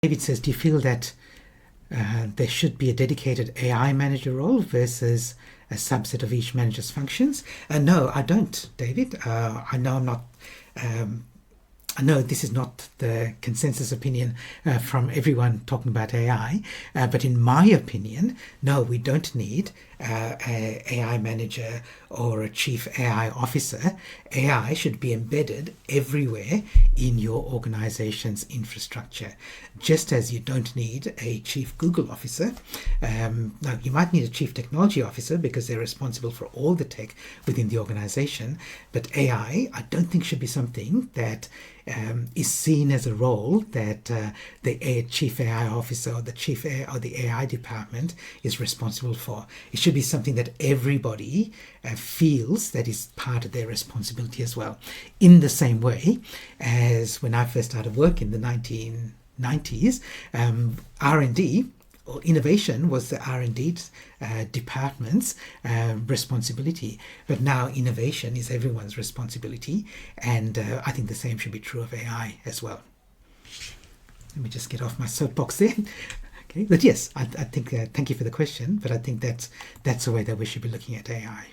David says, do you feel that there should be a dedicated AI manager role versus a subset of each manager's functions? No, I don't, David. I know I'm not. I know this is not the consensus opinion from everyone talking about AI, but in my opinion, no, we don't need an AI manager or a chief AI officer. AI should be embedded everywhere in your organization's infrastructure, just as you don't need a chief Google officer. Now, you might need a chief technology officer because they're responsible for all the tech within the organization, but AI, I don't think should be something that is seen as a role that the chief AI officer or the AI department is responsible for. It should be something that everybody feels that is part of their responsibility as well. In the same way as when I first started work in the 1990s, R&D or innovation was the R&D department's responsibility, but now innovation is everyone's responsibility, and I think the same should be true of AI as well. Let me just get off my soapbox there. Okay, but yes, I think thank you for the question, but I think that's the way that we should be looking at AI.